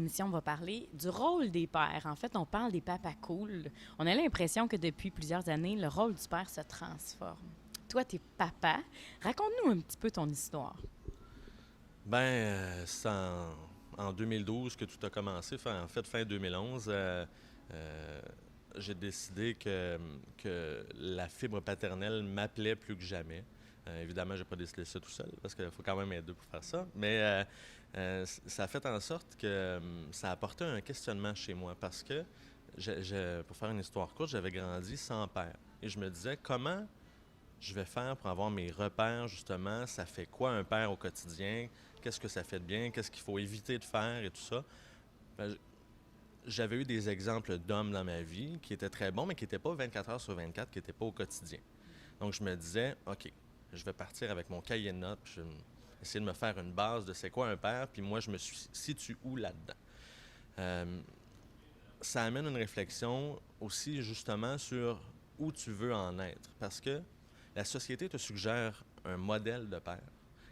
L'émission va parler du rôle des pères. En fait, on parle des papas cool. On a l'impression que depuis plusieurs années, le rôle du père se transforme. Toi, t'es papa. Raconte-nous un petit peu ton histoire. C'est en 2012 que tout a commencé. En fait, fin 2011, euh, j'ai décidé que la fibre paternelle m'appelait plus que jamais. Évidemment, j'ai pas décidé ça tout seul parce qu'il faut quand même être deux pour faire ça. Ça a fait en sorte que ça a apporté un questionnement chez moi parce que, pour faire une histoire courte, j'avais grandi sans père. Et je me disais, comment je vais faire pour avoir mes repères, justement? Ça fait quoi un père au quotidien? Qu'est-ce que ça fait de bien? Qu'est-ce qu'il faut éviter de faire et tout ça? Ben, J'avais eu des exemples d'hommes dans ma vie qui étaient très bons, mais qui n'étaient pas 24 heures sur 24, qui n'étaient pas au quotidien. Donc, je me disais, OK, je vais partir avec mon cahier de notes, puis je vais essayer de me faire une base de c'est quoi un père, puis moi, je me situe où là-dedans. Euh, Ça amène une réflexion aussi, justement, sur où tu veux en être. Parce que la société te suggère un modèle de père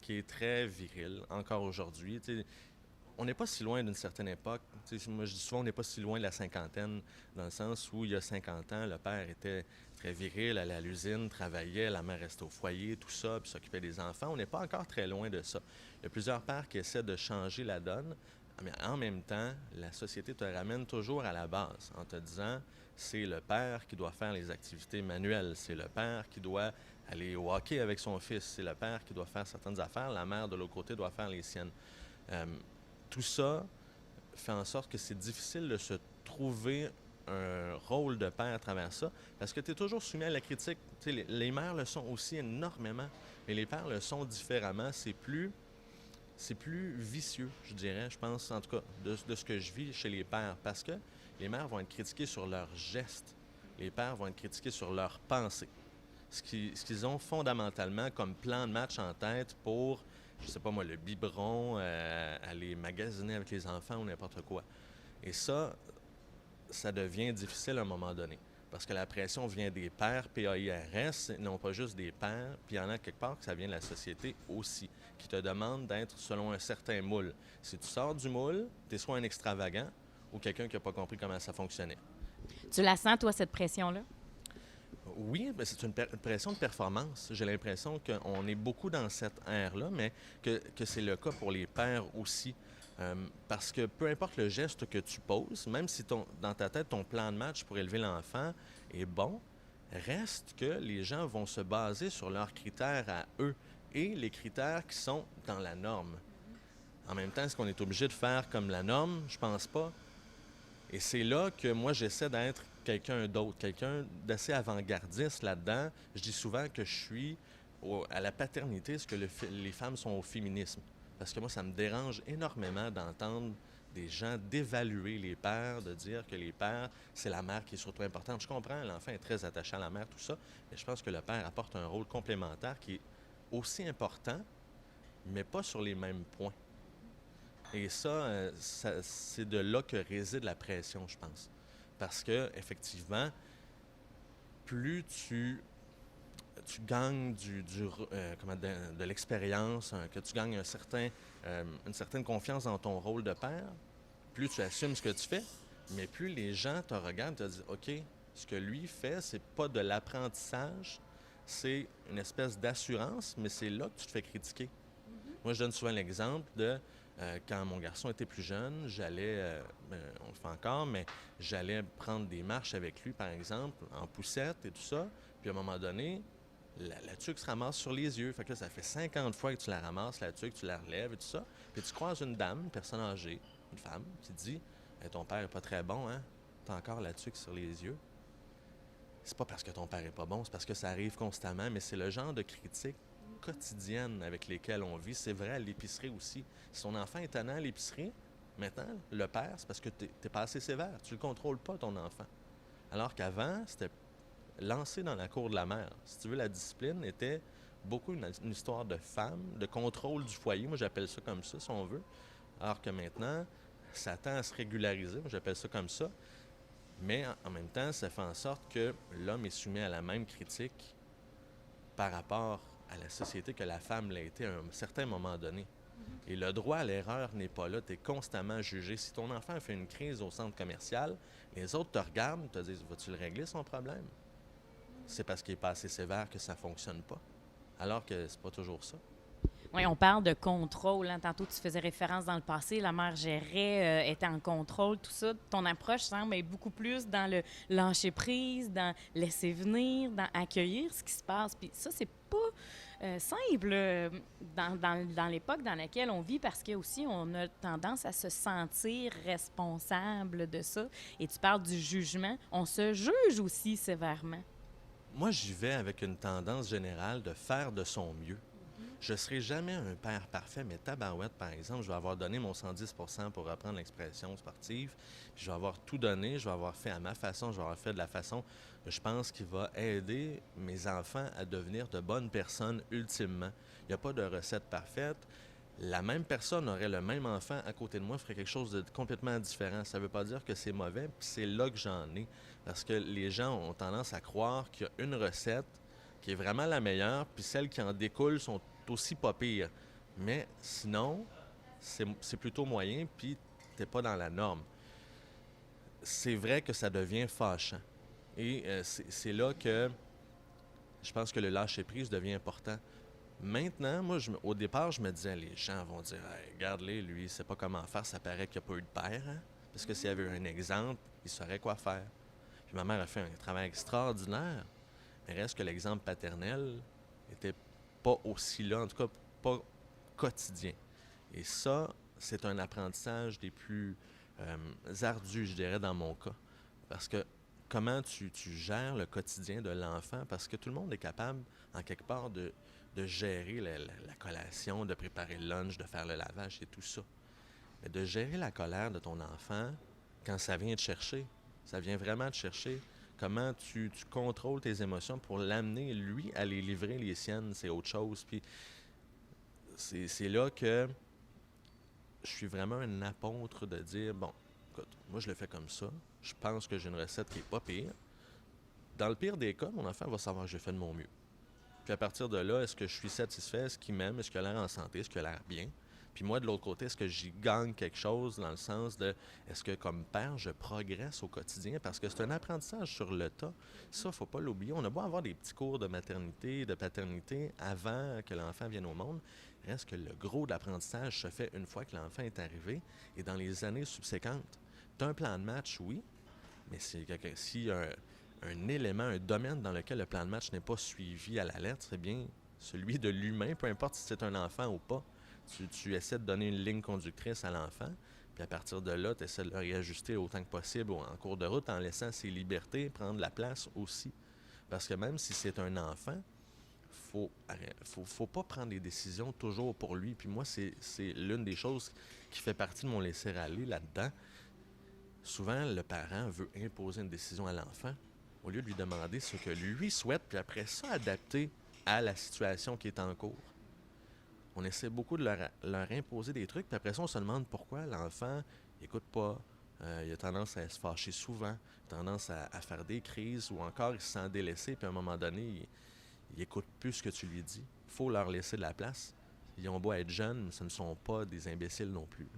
qui est très viril, encore aujourd'hui. Tu sais, on n'est pas si loin d'une certaine époque. Tu sais, moi, je dis souvent, on n'est pas si loin de la cinquantaine, dans le sens où, il y a 50 ans, le père était très viril, allait à l'usine, travaillait, la mère restait au foyer, tout ça, puis s'occupait des enfants. On n'est pas encore très loin de ça. Il y a plusieurs pères qui essaient de changer la donne, mais en même temps, la société te ramène toujours à la base, en te disant, c'est le père qui doit faire les activités manuelles, c'est le père qui doit aller au hockey avec son fils, c'est le père qui doit faire certaines affaires, la mère, de l'autre côté, doit faire les siennes. Euh, Tout ça fait en sorte que c'est difficile de se trouver un rôle de père à travers ça, parce que tu es toujours soumis à la critique. Tu sais, les mères le sont aussi énormément, mais les pères le sont différemment. C'est plus vicieux, je dirais, je pense, en tout cas, de ce que je vis chez les pères, parce que les mères vont être critiquées sur leurs gestes, les pères vont être critiqués sur leurs pensées, ce qu'ils ont fondamentalement comme plan de match en tête pour, je sais pas moi, le biberon, aller magasiner avec les enfants ou n'importe quoi. Et ça devient difficile à un moment donné. Parce que la pression vient des pères, PAIRS, non pas juste des pères, puis il y en a quelque part que ça vient de la société aussi, qui te demande d'être selon un certain moule. Si tu sors du moule, tu es soit un extravagant ou quelqu'un qui n'a pas compris comment ça fonctionnait. Tu la sens, toi, cette pression-là? Oui, mais c'est une pression de performance. J'ai l'impression qu'on est beaucoup dans cette ère-là, mais que c'est le cas pour les pères aussi. Parce que peu importe le geste que tu poses, même si dans ta tête, ton plan de match pour élever l'enfant est bon, reste que les gens vont se baser sur leurs critères à eux et les critères qui sont dans la norme. En même temps, est-ce qu'on est obligé de faire comme la norme? Je pense pas. Et c'est là que moi, j'essaie d'être quelqu'un d'autre, quelqu'un d'assez avant-gardiste là-dedans. Je dis souvent que je suis à la paternité ce que les femmes sont au féminisme. Parce que moi, ça me dérange énormément d'entendre des gens d'évaluer les pères, de dire que les pères, c'est la mère qui est surtout importante. Je comprends, l'enfant est très attaché à la mère, tout ça, mais je pense que le père apporte un rôle complémentaire qui est aussi important, mais pas sur les mêmes points. Et c'est de là que réside la pression, je pense. Parce que, effectivement, plus tu gagnes de l'expérience, hein, que tu gagnes une certaine confiance dans ton rôle de père, plus tu assumes ce que tu fais, mais plus les gens te regardent et te disent, OK, ce que lui fait, c'est pas de l'apprentissage, c'est une espèce d'assurance, mais c'est là que tu te fais critiquer. Moi, je donne souvent l'exemple de quand mon garçon était plus jeune, on le fait encore, mais j'allais prendre des marches avec lui, par exemple, en poussette et tout ça. Puis à un moment donné, la tuque se ramasse sur les yeux. Fait que là, ça fait 50 fois que tu la ramasses, la tuque, tu la relèves et tout ça. Puis tu croises une dame, une personne âgée, une femme, qui te dit ton père est pas très bon, hein? T'as encore la tuque sur les yeux. C'est pas parce que ton père est pas bon, c'est parce que ça arrive constamment, mais c'est le genre de critique quotidienne avec lesquelles on vit. C'est vrai à l'épicerie aussi. Si ton enfant est tannant à l'épicerie, maintenant, le père, c'est parce que t'es pas assez sévère. Tu le contrôles pas, ton enfant. Alors qu'avant, c'était lancé dans la cour de la mère. Si tu veux, la discipline était beaucoup une histoire de femme, de contrôle du foyer. Moi, j'appelle ça comme ça, si on veut. Alors que maintenant, ça tend à se régulariser. Moi, j'appelle ça comme ça. Mais en même temps, ça fait en sorte que l'homme est soumis à la même critique par rapport à la société que la femme l'a été à un certain moment donné. Et le droit à l'erreur n'est pas là. Tu es constamment jugé. Si ton enfant fait une crise au centre commercial, les autres te regardent, te disent, vas-tu le régler son problème? C'est parce qu'il n'est pas assez sévère que ça ne fonctionne pas. Alors que c'est pas toujours ça. Oui, on parle de contrôle. Hein. Tantôt, tu faisais référence dans le passé, la mère gérait, était en contrôle, tout ça. Ton approche semble être beaucoup plus dans le lâcher prise, dans laisser venir, dans accueillir ce qui se passe. Puis ça, c'est pas simple dans l'époque dans laquelle on vit parce que aussi on a tendance à se sentir responsable de ça. Et tu parles du jugement. On se juge aussi sévèrement. Moi, j'y vais avec une tendance générale de faire de son mieux. Je ne serai jamais un père parfait, mais tabarouette, par exemple, je vais avoir donné mon 110% pour reprendre l'expression sportive. Puis je vais avoir tout donné, je vais avoir fait à ma façon, je vais avoir fait de la façon, je pense, qui va aider mes enfants à devenir de bonnes personnes ultimement. Il n'y a pas de recette parfaite. La même personne aurait le même enfant à côté de moi, ferait quelque chose de complètement différent. Ça ne veut pas dire que c'est mauvais, puis c'est là que j'en ai. Parce que les gens ont tendance à croire qu'il y a une recette qui est vraiment la meilleure, puis celles qui en découlent sont aussi pas pires. Mais sinon, c'est plutôt moyen, puis t'es pas dans la norme. C'est vrai que ça devient fâchant. Et c'est là que je pense que le lâcher-prise devient important. Maintenant, moi, au départ, je me disais, les gens vont dire, hey, regarde-les, lui, il sait pas comment faire, ça paraît qu'il n'y a pas eu de père. Hein? Parce que s'il y avait eu un exemple, il saurait quoi faire. Puis ma mère a fait un travail extraordinaire, mais reste que l'exemple paternel était pas aussi là, en tout cas pas quotidien. Et ça, c'est un apprentissage des plus ardus, je dirais, dans mon cas. Parce que comment tu gères le quotidien de l'enfant, parce que tout le monde est capable, en quelque part, de gérer la collation, de préparer le lunch, de faire le lavage et tout ça. Mais de gérer la colère de ton enfant, quand ça vient te chercher, ça vient vraiment te chercher, comment tu contrôles tes émotions pour l'amener, lui, à les livrer les siennes, c'est autre chose. Puis c'est là que je suis vraiment un apôtre de dire, bon, écoute, moi je le fais comme ça, je pense que j'ai une recette qui est pas pire. Dans le pire des cas, mon enfant va savoir que j'ai fait de mon mieux. Puis à partir de là, est-ce que je suis satisfait? Est-ce qu'il m'aime? Est-ce qu'il a l'air en santé? Est-ce qu'il a l'air bien? Puis moi, de l'autre côté, est-ce que j'y gagne quelque chose dans le sens de est-ce que comme père, je progresse au quotidien? Parce que c'est un apprentissage sur le tas. Ça, il ne faut pas l'oublier. On a beau avoir des petits cours de maternité, de paternité avant que l'enfant vienne au monde. Reste que le gros de l'apprentissage se fait une fois que l'enfant est arrivé et dans les années subséquentes. Tu as un plan de match, oui, mais si un élément, un domaine dans lequel le plan de match n'est pas suivi à la lettre, c'est bien celui de l'humain, peu importe si c'est un enfant ou pas. Tu essaies de donner une ligne conductrice à l'enfant, puis à partir de là, tu essaies de le réajuster autant que possible en cours de route en laissant ses libertés prendre la place aussi. Parce que même si c'est un enfant, faut pas prendre des décisions toujours pour lui. Puis moi, c'est l'une des choses qui fait partie de mon laisser-aller là-dedans. Souvent, le parent veut imposer une décision à l'enfant au lieu de lui demander ce que lui souhaite, puis après ça, adapter à la situation qui est en cours. On essaie beaucoup de leur imposer des trucs, puis après ça, on se demande pourquoi l'enfant n'écoute pas. Il a tendance à se fâcher souvent, tendance à faire des crises, ou encore il se sent délaissé, puis à un moment donné, il n'écoute plus ce que tu lui dis. Il faut leur laisser de la place. Ils ont beau être jeunes, mais ce ne sont pas des imbéciles non plus.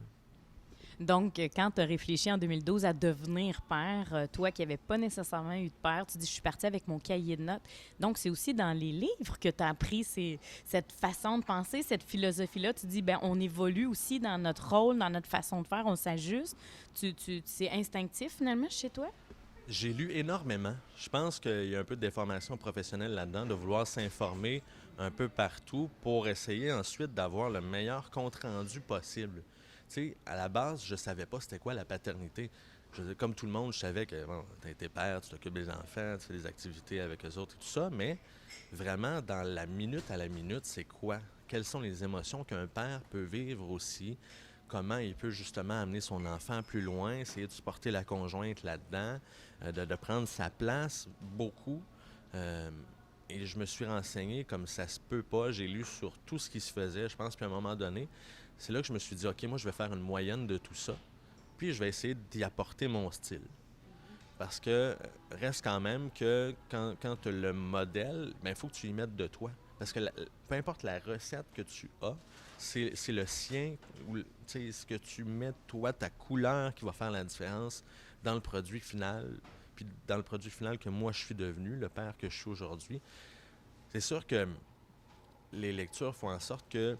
Donc, quand tu as réfléchi en 2012 à devenir père, toi qui n'avais pas nécessairement eu de père, tu dis, je suis partie avec mon cahier de notes. Donc, c'est aussi dans les livres que tu as appris cette façon de penser, cette philosophie-là. Tu dis, ben on évolue aussi dans notre rôle, dans notre façon de faire, on s'ajuste. C'est instinctif, finalement, chez toi? J'ai lu énormément. Je pense qu'il y a un peu de déformation professionnelle là-dedans, de vouloir s'informer un peu partout pour essayer ensuite d'avoir le meilleur compte-rendu possible. Tu sais, à la base, je savais pas c'était quoi la paternité. Comme tout le monde, je savais que bon, tu été père, tu t'occupes des enfants, tu fais des activités avec eux autres et tout ça, mais vraiment, dans la minute à la minute, c'est quoi? Quelles sont les émotions qu'un père peut vivre aussi? Comment il peut justement amener son enfant plus loin, essayer de supporter la conjointe là-dedans, de prendre sa place beaucoup. Et je me suis renseigné comme ça se peut pas. J'ai lu sur tout ce qui se faisait, je pense, puis à un moment donné, c'est là que je me suis dit, OK, moi, je vais faire une moyenne de tout ça, puis je vais essayer d'y apporter mon style. Parce que reste quand même que quand tu as le modèle, il faut que tu y mettes de toi. Parce que peu importe la recette que tu as, c'est le sien, ou tu sais, ce que tu mets, toi, ta couleur qui va faire la différence dans le produit final, puis dans le produit final que moi je suis devenu, le père que je suis aujourd'hui. C'est sûr que les lectures font en sorte que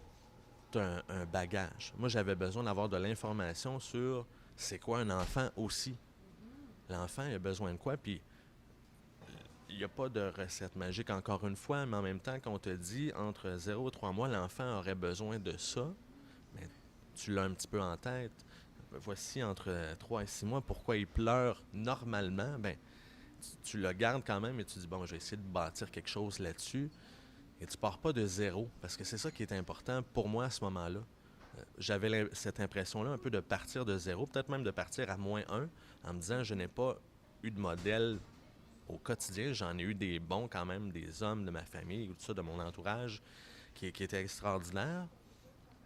tu as un bagage. Moi, j'avais besoin d'avoir de l'information sur c'est quoi un enfant aussi. L'enfant, il a besoin de quoi, puis il n'y a pas de recette magique encore une fois, mais en même temps, quand on te dit entre 0 et 3 mois, l'enfant aurait besoin de ça, mais tu l'as un petit peu en tête. Voici entre 3 et 6 mois, pourquoi il pleure normalement, ben tu le gardes quand même et tu dis, bon, je vais essayer de bâtir quelque chose là-dessus. Et tu pars pas de zéro, parce que c'est ça qui est important pour moi à ce moment-là. J'avais cette impression-là un peu de partir de zéro, peut-être même de partir à -1, en me disant, je n'ai pas eu de modèle au quotidien. J'en ai eu des bons quand même, des hommes de ma famille ou tout ça, de mon entourage, qui étaient extraordinaires.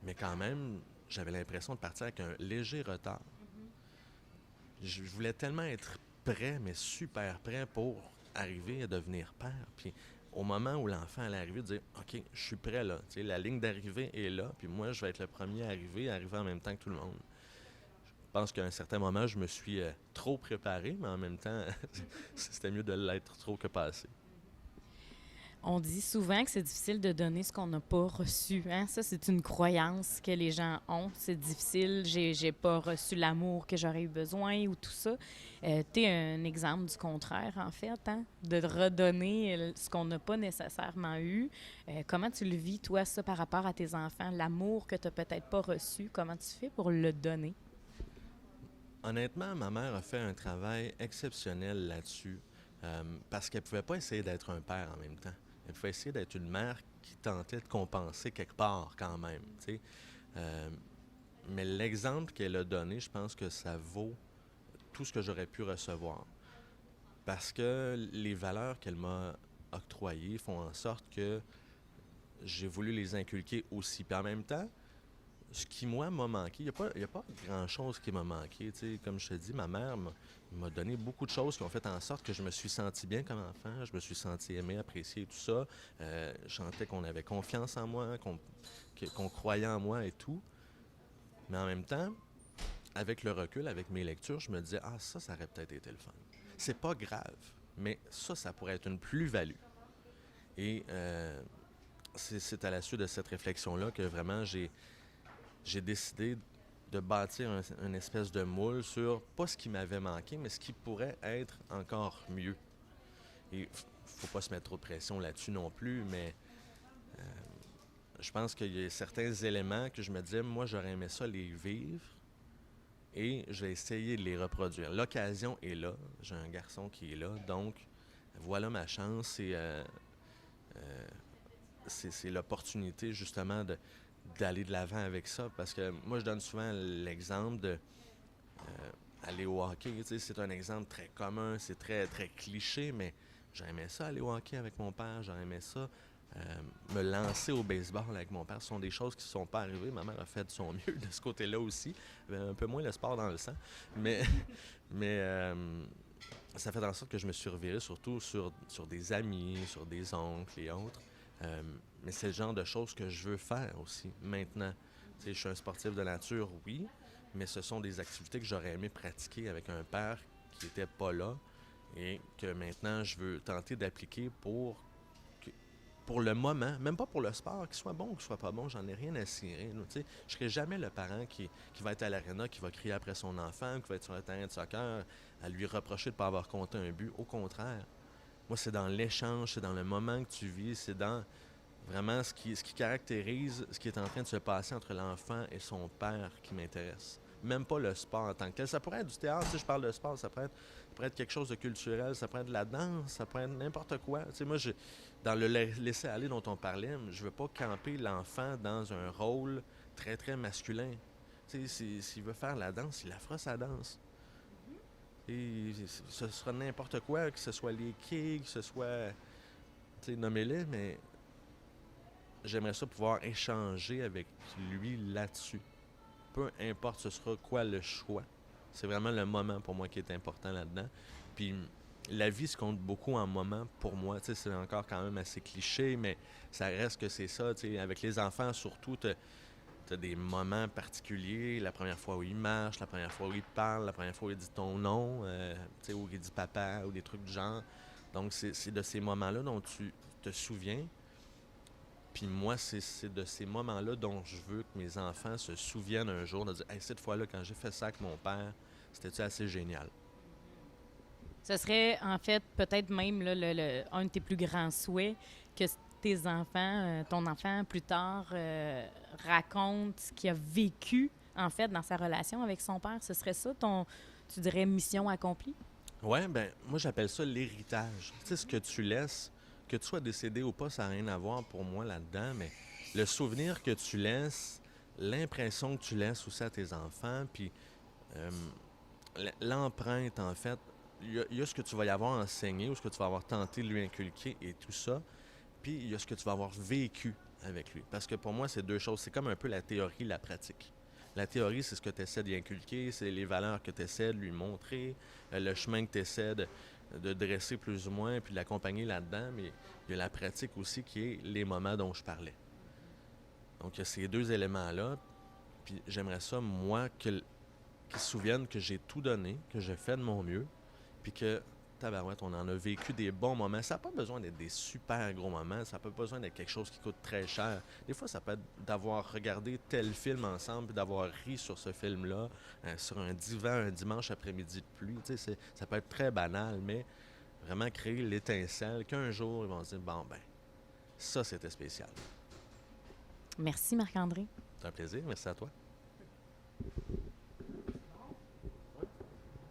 Mais quand même, j'avais l'impression de partir avec un léger retard. Je voulais tellement être prêt, mais super prêt pour arriver à devenir père. Puis au moment où l'enfant allait arriver, de dire OK, je suis prêt là. Tu sais, la ligne d'arrivée est là, puis moi, je vais être le premier à arriver en même temps que tout le monde. Je pense qu'à un certain moment, je me suis trop préparé, mais en même temps, c'était mieux de l'être trop que pas assez. On dit souvent que c'est difficile de donner ce qu'on n'a pas reçu. Hein? Ça, c'est une croyance que les gens ont. C'est difficile, j'ai pas reçu l'amour que j'aurais eu besoin ou tout ça. Tu es un exemple du contraire, en fait, hein? De redonner ce qu'on n'a pas nécessairement eu. Comment tu le vis, toi, ça, par rapport à tes enfants? L'amour que tu n'as peut-être pas reçu, comment tu fais pour le donner? Honnêtement, ma mère a fait un travail exceptionnel là-dessus parce qu'elle ne pouvait pas essayer d'être un père en même temps. Elle pouvait essayer d'être une mère qui tentait de compenser quelque part quand même. Tu sais. Euh, mais l'exemple qu'elle a donné, je pense que ça vaut tout ce que j'aurais pu recevoir. Parce que les valeurs qu'elle m'a octroyées font en sorte que j'ai voulu les inculquer aussi. Puis en même temps, ce qui, moi, m'a manqué, il y a pas grand-chose qui m'a manqué. Tu sais, comme je te dis, ma mère m'a donné beaucoup de choses qui ont fait en sorte que je me suis senti bien comme enfant, je me suis senti aimé, apprécié, tout ça. Je sentais qu'on avait confiance en moi, qu'on croyait en moi et tout. Mais en même temps, avec le recul, avec mes lectures, je me disais, ah, ça aurait peut-être été le fun. C'est pas grave, mais ça pourrait être une plus-value. Et c'est à la suite de cette réflexion-là que vraiment j'ai décidé de bâtir une espèce de moule sur pas ce qui m'avait manqué, mais ce qui pourrait être encore mieux. Et faut pas se mettre trop de pression là-dessus non plus, mais je pense qu'il y a certains éléments que je me disais, moi, j'aurais aimé ça les vivre et je vais essayer de les reproduire. L'occasion est là. J'ai un garçon qui est là, donc voilà ma chance et c'est l'opportunité justement d'aller de l'avant avec ça. Parce que moi, je donne souvent l'exemple de aller au hockey. Tu sais, c'est un exemple très commun, c'est très, très cliché, mais j'aimais ça aller au hockey avec mon père, j'aimais ça me lancer au baseball avec mon père. Ce sont des choses qui ne sont pas arrivées. Ma mère a fait de son mieux de ce côté-là aussi. Un peu moins le sport dans le sang. Mais, mais ça fait en sorte que je me suis reviré surtout sur des amis, sur des oncles et autres. Mais c'est le genre de choses que je veux faire aussi maintenant. Tu sais, je suis un sportif de nature, oui, mais ce sont des activités que j'aurais aimé pratiquer avec un père qui n'était pas là et que maintenant je veux tenter d'appliquer pour le moment, même pas pour le sport, qu'il soit bon ou qu'il soit pas bon, j'en ai rien à cirer. Je ne serai jamais le parent qui va être à l'aréna, qui va crier après son enfant, qui va être sur le terrain de soccer, à lui reprocher de ne pas avoir compté un but. Au contraire, moi, c'est dans l'échange, c'est dans le moment que tu vis, c'est dans vraiment ce qui caractérise ce qui est en train de se passer entre l'enfant et son père qui m'intéresse. Même pas le sport en tant que tel. Ça pourrait être du théâtre, si je parle de sport, ça pourrait être quelque chose de culturel, ça pourrait être de la danse, ça pourrait être n'importe quoi. Tu sais, moi, dans le laisser-aller dont on parlait, je veux pas camper l'enfant dans un rôle très, très masculin. Tu sais, s'il veut faire la danse, il la fera sa danse. Et ce sera n'importe quoi, que ce soit les quilles, que ce soit, tu sais, nommez-les, mais j'aimerais ça pouvoir échanger avec lui là-dessus. Peu importe ce sera quoi le choix. C'est vraiment le moment pour moi qui est important là-dedans. Puis la vie se compte beaucoup en moments pour moi. Tu sais, c'est encore quand même assez cliché, mais ça reste que c'est ça. Tu sais, avec les enfants, surtout, tu as des moments particuliers. La première fois où il marche, la première fois où il parle, la première fois où il dit ton nom, tu sais, où il dit papa ou des trucs du genre. Donc, c'est de ces moments-là dont tu te souviens. Puis moi, c'est de ces moments-là dont je veux que mes enfants se souviennent un jour, de dire hey, cette fois-là, quand j'ai fait ça avec mon père, c'était assez génial. Ce serait, en fait, peut-être même là, un de tes plus grands souhaits que tes enfants, ton enfant, plus tard, raconte ce qu'il a vécu, en fait, dans sa relation avec son père. Ce serait ça, tu dirais, mission accomplie? Ouais, ben moi j'appelle ça l'héritage. Tu sais, ce que tu laisses, que tu sois décédé ou pas, ça n'a rien à voir pour moi là-dedans, mais le souvenir que tu laisses, l'impression que tu laisses aussi à tes enfants, puis euh, l'empreinte en fait, il y a ce que tu vas y avoir enseigné ou ce que tu vas avoir tenté de lui inculquer et tout ça, puis il y a ce que tu vas avoir vécu avec lui. Parce que pour moi, c'est deux choses. C'est comme un peu la théorie, la pratique. La théorie, c'est ce que tu essaies d'y inculquer, c'est les valeurs que tu essaies de lui montrer, le chemin que tu essaies de dresser plus ou moins, puis de l'accompagner là-dedans. Mais il y a la pratique aussi qui est les moments dont je parlais. Donc, il y a ces deux éléments-là. Puis j'aimerais ça, moi, qu'ils se souviennent que j'ai tout donné, que j'ai fait de mon mieux, puis que tabarouette, on en a vécu des bons moments. Ça n'a pas besoin d'être des super gros moments. Ça n'a pas besoin d'être quelque chose qui coûte très cher. Des fois, ça peut être d'avoir regardé tel film ensemble puis d'avoir ri sur ce film-là sur un divan un dimanche après-midi de pluie. Tu sais, ça peut être très banal, mais vraiment créer l'étincelle qu'un jour, ils vont se dire, bon, ben, ça, c'était spécial. Merci, Marc-André. C'est un plaisir. Merci à toi.